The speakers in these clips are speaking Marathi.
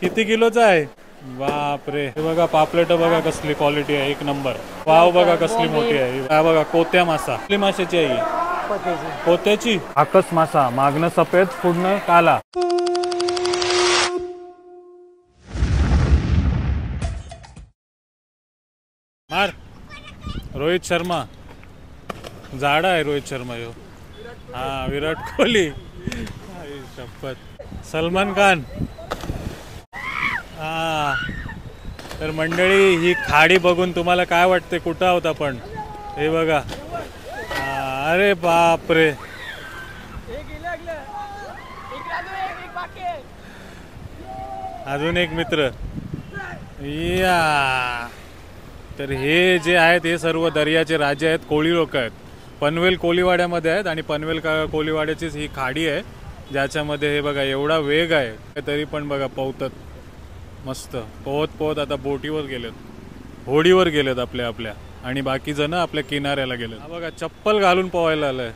किती किलोचा आहे? बापरे, हे बघा पापलेट बघा कसली क्वालिटी आहे, एक नंबर. वाव बघा कसली मोठी आहे. हा बघा कोत्या मासा. कुठली माशाची आहे? कोत्याची. आकस मासा, मागणं सफेद पुढनं काला. मार. रोहित शर्मा. जाडा आहे रोहित शर्मा यो. हा विराट कोहली. शपथ. सलमान खान. हा तर मंडळी, ही खाडी बघून तुम्हाला काय वाटते, कुठं आहोत आपण? हे बघा. अरे बापरे, अजून एक मित्र या. तर हे जे आहेत हे सर्व दर्याचे राजे आहेत, कोळी लोक आहेत. पनवेल कोळीवाड्यामध्ये आहेत आणि पनवेल कोळीवाड्याचीच ही खाडी आहे ज्याच्यामध्ये हे बघा एवढा वेग आहे तरी पण बघा पोहतात. मस्त पोहत पोहत आता बोटीवर गेलेत, होडीवर गेलेत आपल्या आणि बाकी जण आपल्या किनाऱ्याला गेलेत. हा बघा चप्पल घालून पोहायला आलंय.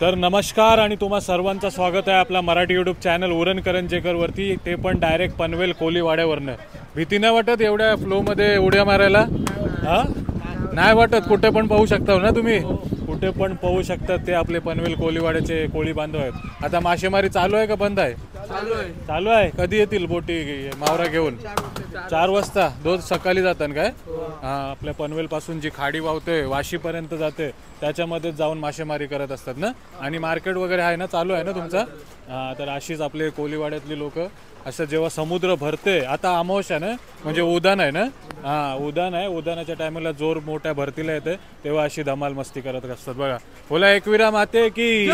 तर नमस्कार आणि तुम्हा सर्वांचं स्वागत आहे आपला मराठी यूट्यूब चॅनल उरण करंजेकर वरती, ते पण डायरेक्ट पनवेल कोळीवाड्यावरनं. भीती नाही वाटत एवढ्या फ्लोमध्ये उड्या मारायला? हा नाही वाटत, कुठे पण पाहू शकता ना तुम्ही, कुठे पण पाहू शकतात. ते आपले पनवेल कोळीवाड्याचे कोळी बांधव आहेत. आता मासेमारी चालू आहे का बंद आहे? चालू आहे. कधी येतील बोटी मावरा घेऊन? 4 वाजता. रोज सकाळी जातात काय? हा आपल्या पनवेल पासून जी खाडी वाहते वाशीपर्यंत जाते त्याच्यामध्ये जाऊन मासेमारी करत असतात ना. आणि मार्केट वगैरे आहे ना, चालू आहे ना तुमचा? हा तर अशीच आपले कोळीवाड्यातली लोक असं जेव्हा समुद्र भरते, आता अमावस्या ना म्हणजे उदान आहे ना, हा उदान आहे, उदानाच्या टायमाला जोर मोठ्या भरतीला येते तेव्हा अशी धमाल मस्ती करत असतात बघा. बोला एकविरा माते की.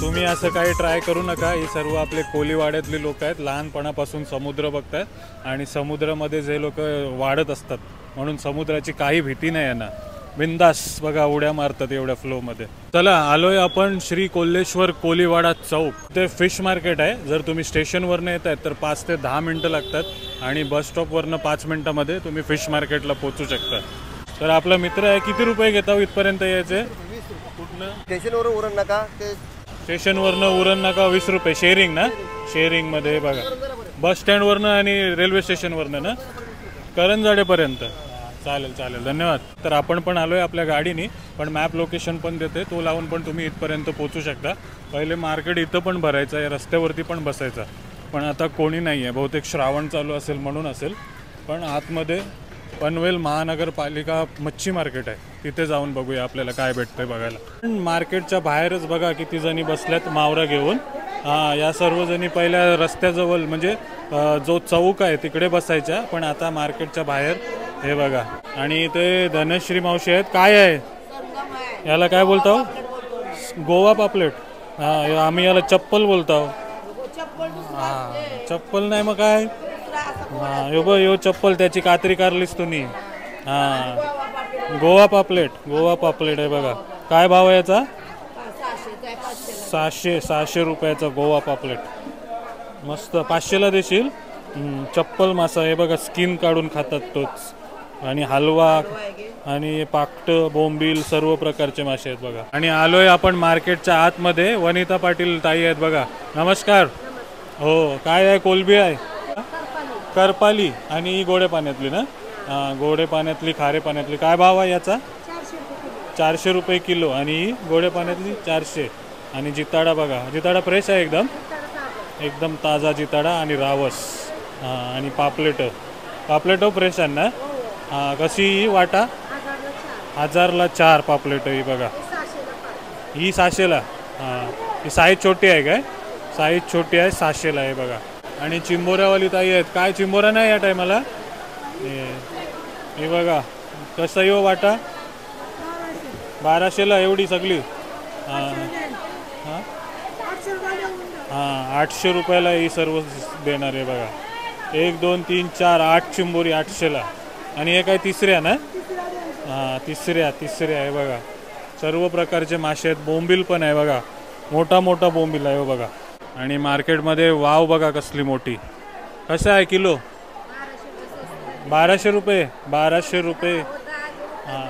तुम्ही असं काही ट्राय करू नका. ही सर्व आपले कोळीवाड्यातले लोक आहेत, लहानपणापासून समुद्र बघतात आणि समुद्रामध्ये जे लोक वाढत असतात म्हणून समुद्राची काही भीती नाही यांना. बिंदास बघा उड्या मारतात एवढ्या फ्लोमध्ये. चला आलोय आपण श्री कोल्हेश्वर कोळीवाडा चौक. ते फिश मार्केट आहे. जर तुम्ही स्टेशनवरनं येत आहेत तर 5 ते 10 मिनटं लागतात आणि बस स्टॉपवरनं 5 मिनटामध्ये तुम्ही फिश मार्केटला पोहोचू शकता. तर आपला मित्र आहे. किती रुपये घेता इथपर्यंत यायचे? कुठनं? स्टेशनवरून उरण नका ते. स्टेशनवरनं उरण नका 20 रुपये शेअरिंग ना. शेअरिंगमध्ये बघा बस स्टँडवरनं आणि रेल्वे स्टेशनवरनं ना करंजाडेपर्यंत. चालेल चालेल धन्यवाद. तर आपण पण आलोय आपल्या गाडीने, पण मॅप लोकेशन पण देते, तो लावून पण तुम्ही इथपर्यंत पोहोचू शकता. पहिले मार्केट इथं पण भरायचं आहे, रस्त्यावरती पण बसायचं, पण आता कोणी नाही आहे, बहुतेक श्रावण चालू असेल म्हणून असेल. पण आतमध्ये पनवेल महानगरपालिका मच्छी मार्केट आहे, तिथे जाऊन बघूया आपल्याला काय भेटतंय बघायला. मार्केटच्या बाहेरच बघा किती जणी बसल्यात मावरा घेऊन. या सर्वजणी पहिल्या रस्त्याजवळ म्हणजे जो चौक आहे तिकडे बसायच्या, पण आता मार्केटच्या बाहेर हे बघा. आणि ते धनश्री मावशी आहेत. काय आहे याला काय बोलतो? गोवा पापलेट. हा आम्ही याला चप्पल बोलतो. हा चप्पल नाही मग काय? हा यो चप्पल, त्याची कात्री कारलीस तुम्ही. हा गोवा पापलेट, गोवा पापलेट आहे बघा. काय भाव आहे याचा? 600 रुपयाचा गोवा पापलेट. मस्त 500ला देशील. चप्पल मासा हे बघा, स्किन काढून खातात तोच. आणि हलवा आणि पाकट बोंबील सर्व प्रकारचे मासे आहेत बघा. आणि आलोय आपण मार्केटच्या आतमध्ये. वनिता पाटील ताई आहेत बघा. नमस्कार. हो काय आहे? कोलबी आहे, करपाली आणि गोडे पाण्यातली ना. गोडे पाण्यातली खारे पाण्यातली. काय भाव आहे याचा? 400 रुपये किलो. आणि गोडे पाण्यातली 400. आणि जिताडा बघा, जिताडा फ्रेश आहे एकदम, एकदम ताजा जिताडा. आणि रावस आणि पापलेट फ्रेश आहे ना. कशी वाटा? 1000ला 4 पापलेट ही बघा. ही 600ला. ही साईज छोटी आहे काय? साईज छोटी आहे, 600ला आहे बघा. आणि चिंबोऱ्यावाली ताई आहेत. काय चिंबोरा नाही या टायमाला? हे बघा कसं येऊ वाटा? 1200ला एवढी सगळी. हां 800 रुपयाला ही सर्व देणार आहे बघा. 1 2 3 4 8 चिंबोरी 800ला. आणि हे काय तिसऱ्या ना? हां तिसऱ्या आहे बघा. सर्व प्रकारचे मासे आहेत. बोंबील पण आहे बघा, मोठा मोठा बोंबील आहे बघा. आणि मार्केटमध्ये वाव बघा कसली मोठी. कसं आहे किलो? 1200 रुपये. 1200 रुपये. हां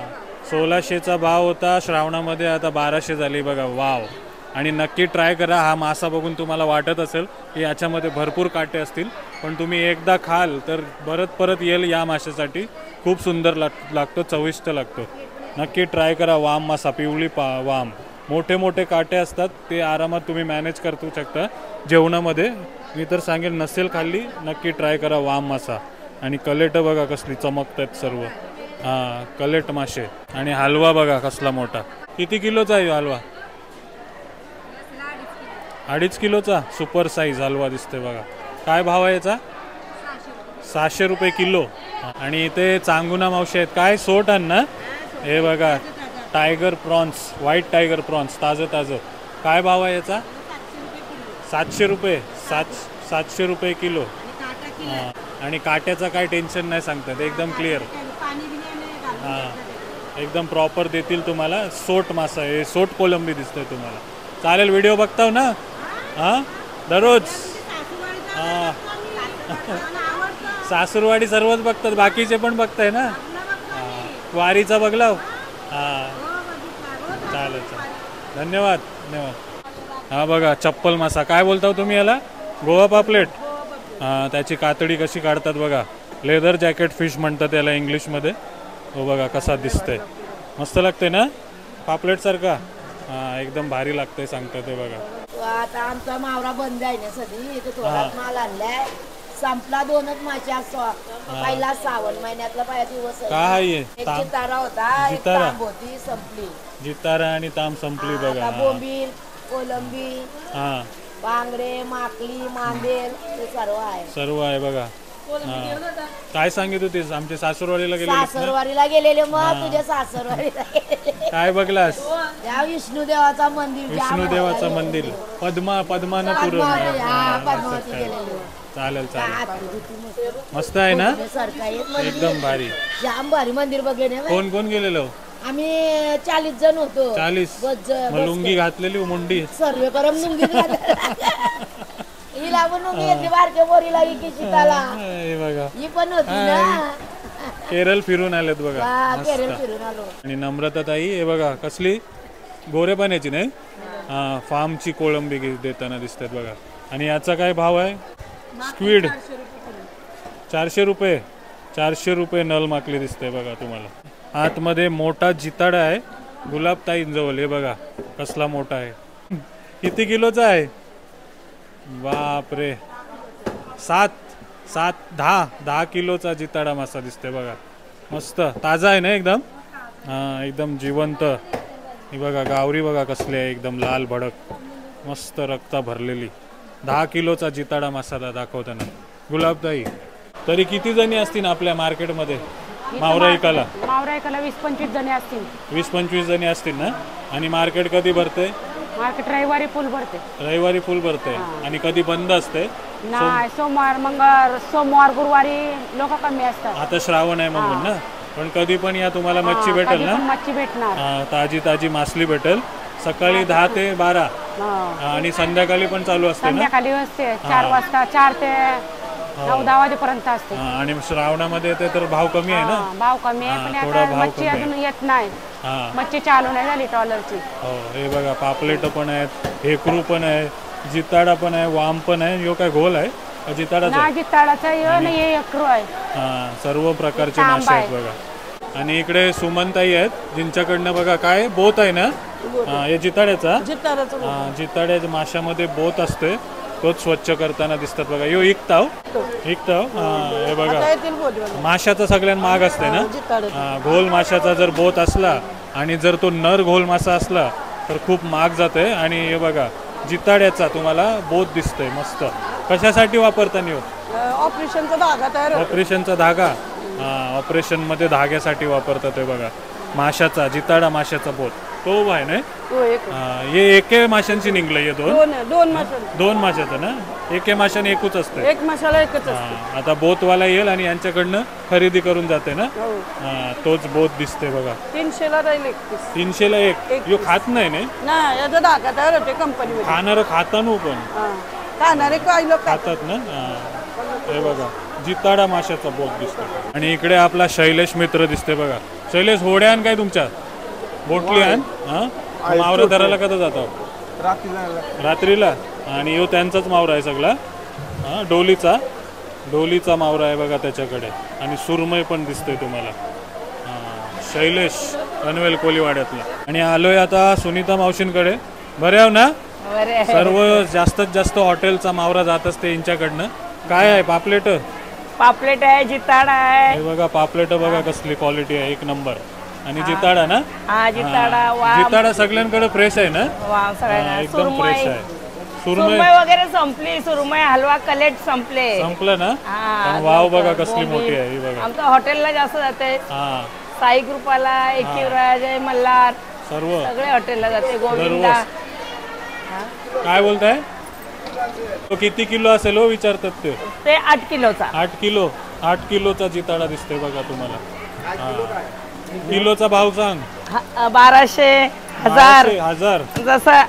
1600चा भाव होता श्रावणामध्ये, आता 1200 झाली बघा. वाव. आणि नक्की ट्राय करा. हा मासा बघून तुम्हाला वाटत असेल की याच्यामध्ये भरपूर काटे असतील, पण तुम्ही एकदा खाल तर परत येईल या माशासाठी. खूप सुंदर लागतो, चविष्ट लागतो. नक्की ट्राय करा. वाम मासा, पिवळी वाम. मोठे मोठे काटे असतात, ते आरामात तुम्ही मॅनेज करू शकता जेवणामध्ये. मी तर सांगेल नसेल खाल्ली नक्की ट्राय करा वाम मासा. आणि कलेट बघा कसली चमकतात सर्व. हां कलेट मासे. आणि हलवा बघा कसला मोठा. किती किलोचा आहे हलवा? 2.5 किलोचा सुपर साईज हलवा दिसते बघा. काय भाव आहे याचा? 600 रुपये किलो. आणि इथे चांगुना मावशी आहेत. काय सोट आण ना? हे बघा tiger prawns, white tiger prawns, ताजं. काय भाव आहे याचा? 700 रुपये. 700 रुपये किलो. हां आणि काट्याचं काय टेन्शन नाही सांगतात, एकदम क्लिअर. हां एकदम प्रॉपर देतील तुम्हाला. सोट मासा आहे, सोट कोलंबी दिसतोय तुम्हाला. चालेल, व्हिडिओ बघताव ना? हां दररोज. हां सासूरवाडी सर्वच बघतात, बाकीचे पण बघताय ना? वारीचा बघलाव. हां चालेल. धन्यवाद. हा बघा चप्पल मासा. काय बोलता तुम्ही याला? गोवा पापलेट. हां त्याची कातडी कशी काढतात बघा. लेदर जॅकेट फिश म्हणतात त्याला इंग्लिशमध्ये. हो बघा कसा दिसतंय, मस्त लागते ना पापलेट सारखा. हां एकदम भारी लागतंय सांगतं ते बघा. आता आमचा मावरा बंद आहे ना सध्या, इथे थोडाच माल आणलाय. संपला 2च मासे असतो. पहिला श्रावण महिन्यातला पहिला दिवस आहे. काय आहे? एक जितारा होता, एक जितारा. तांब होती, संपली. जितारा आणि ताम संपली बघा. आता बोंबील, कोलंबी, हां बांगडे, माकली, मांदेल ते सर्व आहे. सर्व आहे बघा. काय सांगित होतीस? आमच्या सासूरवाडीला गेले. सासरवाडीला गेलेले. मग तुझ्या सासरवाडीला गेलेले. काय बघलास? त्या विष्णुदेवाचा मंदिर. विष्णुदेवाचं मंदिर. पद्मावती गेलेलो. चालेल. मस्त आहे ना? एकदम भारी. जाम भारी मंदिर बघणे. कोण कोण गेलेलो? आम्ही 40 जण होतो. 40. लुंगी घातलेली, मुंडी सर्वे करम लुंगी हिला पण लुंगी घेतली. बारक्या पोरीला शिकायला बघा ही पण होती ना. केरळ फिरून आलेत बघा. केरळ फिरून आलो. आणि नम्रता ताई हे बघा कसली गोरे पाण्याची नाही. हा फार्मची कोळंबी देताना दिसतात बघा. आणि याचा काय भाव आहे? स्क्विड 400 रुपये. 400 रुपये नल माकली दिसते बघा तुम्हाला. आतमध्ये मोठा जिताडा आहे गुलाब ताईंजवळ. हे बघा कसला मोठा आहे. किती किलोचा आहे? बापरे 10 किलोचा जिताडा मासा दिसते बघा. मस्त ताजा आहे ना एकदम. हां एकदम जिवंत. ही बघा गावरी बघा कसली आहे, एकदम लाल भडक, मस्त रक्ता भरलेली. 10 किलोचा जिताडा मसाला दाखवताना. गुलाबताई तरी किती जणी असतील आपल्या मार्केटमध्ये मावराईकाला? मावराईकाला 20-25 जणी असतील. 20-25 जणी असतील ना. आणि मार्केट कधी भरते? मार्केट रविवारी फुल भरते. रविवारी फुल भरते. आणि कधी बंद असते? नाही, सोमवार गुरुवारी लोक कमी असतात. आता श्रावण आहे म्हणून ना. पण कधी पण या तुम्हाला मच्छी भेटेल ना. मच्छी भेटणार. ताजी मासली भेटेल. सकाळी 10 ते 12 आणि संध्याकाळी पण चालू असते ना. संध्याकाळी असते 4 वाजता. 4 ते 9-10 वाजेपर्यंत असते. आणि श्रावणामध्ये येते तर भाव कमी आहे ना. भाव कमी आहे, पण आता मच्छी अजून येत नाही. मच्छी चालू नाही झाली ट्रॉलरची. हो हे बघा पापलेट पण आहेत, हेकरू पण आहे, जिताडा पण आहे, वाम पण आहे. यो काय घोल आहे जिताडाचा? जिताडाचा हेकरू आहे. सर्व प्रकारचे मासे आहेत बघा. आणि इकडे सुमनताई आहेत जिंच्याकडनं बघा काय बोत आहे ना. हे जिताड्याचा. जिताड्याच्या माशामध्ये बोत असते, तोच स्वच्छ करताना दिसतात बघा. यो इकताव. हे बघा माशाचा सगळ्यात महाग असते ना. घोल माशाचा जर बोत असला आणि जर तो नर घोल मासा असला तर खूप महाग जाते. आणि हे बघा जिताड्याचा तुम्हाला बोत दिसतोय मस्त. कशासाठी वापरताना? ऑपरेशनचा धागा तयार. ऑपरेशनचा धागा. ऑपरेशन मध्ये धाग्यासाठी वापरतात हे बघा. माशाचा जिताडा माशाचा बोत. तो आहे ना तो एक हे एके माशांची निघलं हे दोन मसाले, दोन माशाचं ना एके माशाने एकूच असते एक मसाला एकच असतो. आता बोतवाला येईल आणि यांच्याकडनं खरेदी करून जाते ना हो. तोच बोत दिसते बघा 300ला राहील एक पीस. 300ला एक यो खात नाही ना नाही याचा धागा तयार होते कंपनीमध्ये. खाणार खातानू पण खाणारे काही लोक खातात ना हे बघा जिताडा माशाचा बोट दिसतो आणि इकडे आपला शैलेश मित्र दिसते बघा. शैलेश होड्या आण काय तुमच्या बोटली आण मावरा धरायला कधी जातो रात्रीला आणि यो त्यांचाच मावरा आहे सगळा डोलीचा मावरा आहे बघा त्याच्याकडे आणि सुरमई पण दिसतोय तुम्हाला. शैलेश पनवेल कोलीवाड्यातला आणि आलोय आता सुनीता मावशींकडे. बरे आहो ना सर्व जास्तीत जास्त हॉटेलचा मावरा जात असते यांच्याकडनं. काय आहे पापलेट आहे जिताडा आहे हे बघा पापलेट बघा कसली क्वालिटी आहे एक नंबर आणि जिताडा ना जिताडा सगळ्यांकडे फ्रेश आहे ना एकदम फ्रेश आहे. सुरमई वगैरे संपली सुरमई हलवा कलेट संपलं ना पण वाव बघा कसली मोठी आहे ही बघा. आमच्या हॉटेलला जास्त जाते साई ग्रुपाला एकविराज मल्हार सर्व सगळे हॉटेलला जाते गोविंदा. काय बोलताय तो किती किलो असेल हो विचारतात ते 8 किलोचा 8 किलोचा जिताडा दिसतोय बघा तुम्हाला. किलोचा भाव सांग 1200 1000 जसा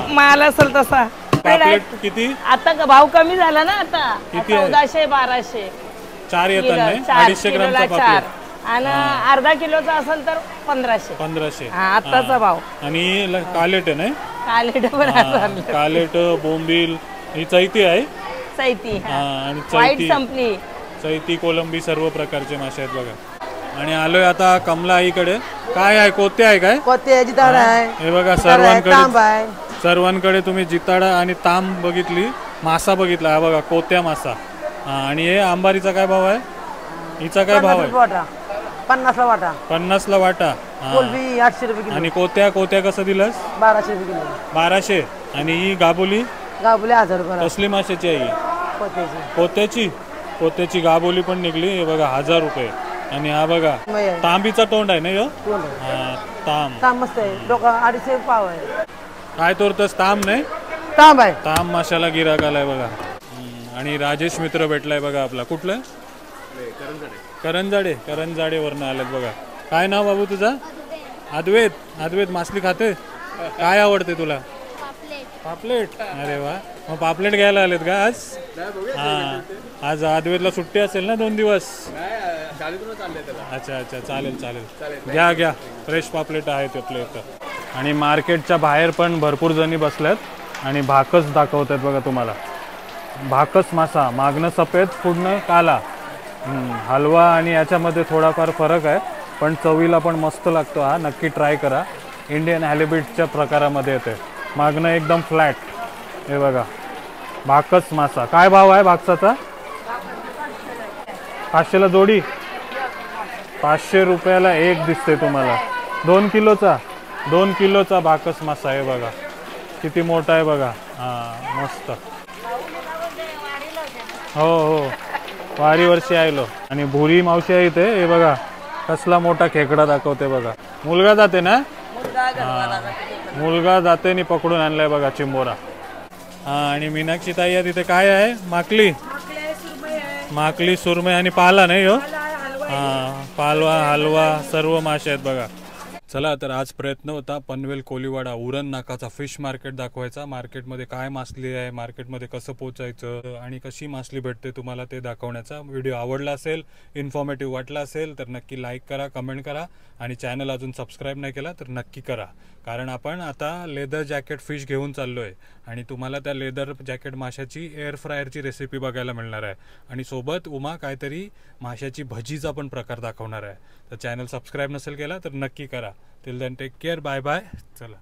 माल असेल तसा. पापलेट किती आता भाव कमी झाला ना आता किती आहे? 1400 1200 चार येतात नाही 250 ग्रामचा पापलेट आणि अर्धा किलोचा असेल तर 1500 आताचा भाव. आणि कालेट आहे कालेट पण कालेट बोंबील ही चैती आहे चैती आणि वाईट संपली चैती कोलंबी सर्व प्रकारचे मासे आहेत बघा. आणि आलोय आता कमला आईकडे. काय आहे कोते आहे काय जिताडा आहे हे बघा सर्वांकडे तुम्ही जिताडा आणि तांब बघितली मासा बघितला हा बघा कोत्या मासा. आणि हे आंबारीचा काय भाव आहे हिचा काय भाव आहे 50ला वाटा 50ला वाटा 800 रुपये आणि कोत्या कसं दिलंस 1200 रुपये किलो 1200 आणि ही गाबोली 1000 रुपये कसली माशाची आहे ही कोत्याची गाबोली पण निघली हे बघा 1000 रुपये. आणि हा बघा तांबीचा तोंड आहे ना यो तांब मस्त आहे 250 पाव आहे. काय तोरतस तांब नाही तांब आहे तांब माशाला गिराक आलाय बघा. आणि राजेश मित्र भेटलाय बघा आपला कुठलं करंजाडे वरनं आलेत बघा. काय नाव बाबू तुझा अद्वैत मासली खाते काय आवडते तुला पापलेट. अरे वा मग पापलेट घ्यायला आलेत का आज अद्वैतला सुट्टी असेल ना 2 दिवस. अच्छा चालेल घ्या फ्रेश पापलेट आहेत आपल्या इथं. आणि मार्केटच्या बाहेर पण भरपूर जणी बसल्यात आणि भाकस दाखवतात बघा तुम्हाला. भाकस मासा मागणं सफेद पुढनं काला. हलवा आणि याच्यामध्ये थोडाफार फरक आहे पण चवीला पण मस्त लागतो. हा नक्की ट्राय करा. इंडियन हॅलिबिटच्या प्रकारामध्ये येते. मागणं एकदम फ्लॅट हे बघा भाकस मासा. काय भाव आहे भाकसाचा 500ला जोडी 500 रुपयाला एक दिसते तुम्हाला. 2 किलोचा भाकस मासा आहे बघा किती मोठा आहे बघा. मस्त हो वारी वर्षी आलो. आणि भुरी मावशी आहे इथे हे बघा कसला मोठा खेकडा दाखवते बघा. मुलगा जाते ना मुलगा जाते आणि पकडून आणलाय बघा चिंबोरा. आणि मीनाक्षी ताई आहे तिथे काय आहे माकली सुरमई आणि पाला नाही हो पालवा हलवा सर्व मासे आहेत बघा. चला तर आज प्रयत्न होता पनवेल कोलीवाडा उरण नाकाचा फिश मार्केट दाखवायचा. मार्केटमध्ये काय मासली आहे मार्केटमध्ये कसं पोचायचं आणि कशी मासली भेटते तुम्हाला ते दाखवण्याचा. व्हिडिओ आवडला असेल इन्फॉर्मेटिव्ह वाटला असेल तर नक्की लाईक करा कमेंट करा आणि चॅनल अजून सबस्क्राईब नाही केला तर नक्की करा. कारण आपण आता लेदर जॅकेट फिश घेऊन चाललो आहे आणि तुम्हाला त्या लेदर जॅकेट माशाची एअर फ्रायरची रेसिपी बघायला मिळणार आहे आणि सोबत उमा काहीतरी माशाची भजीचा पण प्रकार दाखवणार आहे. तर चॅनल सबस्क्राईब नसेल केला तर नक्की करा. Till then take care bye bye. चला.